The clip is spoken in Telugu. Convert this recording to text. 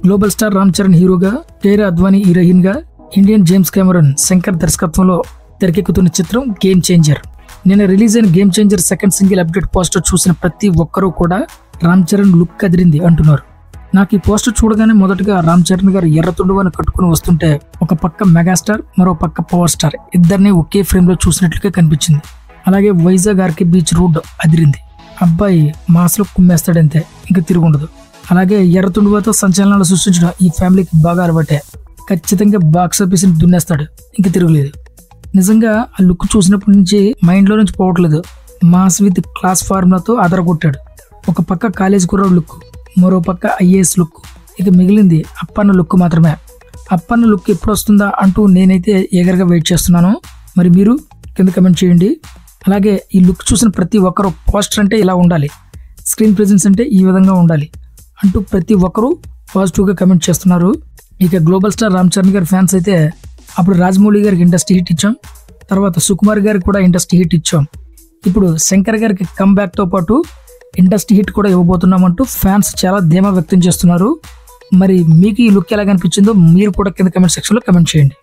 గ్లోబల్ స్టార్ రామ్ చరణ్ హీరోగా, కేరా అద్వానీ హీరోయిన్ గా, ఇండియన్ జేమ్స్ కెమెరన్ శంకర్ దర్శకత్వంలో తెరకెక్కుతున్న చిత్రం గేమ్ చేంజర్. నిన్న రిలీజ్ అయిన game changer second single update poster చూసిన ప్రతి ఒక్కరూ కూడా రామ్ చరణ్ లుక్ అదిరింది అంటున్నారు. నాకు ఈ పోస్టర్ చూడగానే మొదటగా రామ్ చరణ్ గారు ఎర్ర తుండువని కట్టుకుని వస్తుంటే ఒక పక్క మెగాస్టార్, మరో పక్క పవర్ స్టార్ ఇద్దరిని ఒకే ఫ్రేమ్ లో చూసినట్లుగా కనిపించింది. అలాగే వైజాగ్ ఆర్కే బీచ్ రోడ్ అదిరింది. అబ్బాయి మాస్లో కుమ్మేస్తాడంతే, ఇంకా తిరుగుండదు. అలాగే ఎర్ర తుండువతో సంచలనాలు సృష్టించడం ఈ ఫ్యామిలీకి బాగా అలవాటే. ఖచ్చితంగా బాక్స్ ఆఫీస్ ని దున్నేస్తాడు, ఇంకా తిరుగులేదు. నిజంగా ఆ లుక్ చూసినప్పటి నుంచి మైండ్ లో నుంచి పోవట్లేదు. మాస్ విత్ క్లాస్ ఫార్ములాతో అదరగొట్టాడు. ఒక పక్క కాలేజ్ కుర్రాడు లుక్, మరో పక్క ఐఏఎస్ లుక్, ఇక మిగిలింది అప్పన్న లుక్ మాత్రమే. అప్పన్న లుక్ ఎప్పుడు వస్తుందా అంటూ నేనైతే ఎగరగా వెయిట్ చేస్తున్నాను. మరి మీరు కింద కమెంట్ చేయండి. అలాగే ఈ లుక్ చూసిన ప్రతి ఒక్కరు పోస్టర్ అంటే ఇలా ఉండాలి, స్క్రీన్ ప్రెజెన్స్ అంటే ఈ విధంగా ఉండాలి అంటూ ప్రతి ఒక్కరూ పాజిటివ్గా కమెంట్ చేస్తున్నారు. ఇక గ్లోబల్ స్టార్ రామ్ చరణ్ గారి ఫ్యాన్స్ అయితే అప్పుడు రాజమౌళి గారికి ఇండస్ట్రీ హిట్ ఇచ్చాం, తర్వాత సుకుమార్ గారికి కూడా ఇండస్ట్రీ హిట్ ఇచ్చాం, ఇప్పుడు శంకర్ గారికి కమ్ బ్యాక్ తో పాటు ఇండస్ట్రీ హిట్ కూడా ఇవ్వబోతున్నామంటూ ఫ్యాన్స్ చాలా ధీమా వ్యక్తం చేస్తున్నారు. మరి మీకు ఈ లుక్ ఎలా కనిపించిందో మీరు కూడా కింద కమెంట్ సెక్షన్ లో కమెంట్ చేయండి.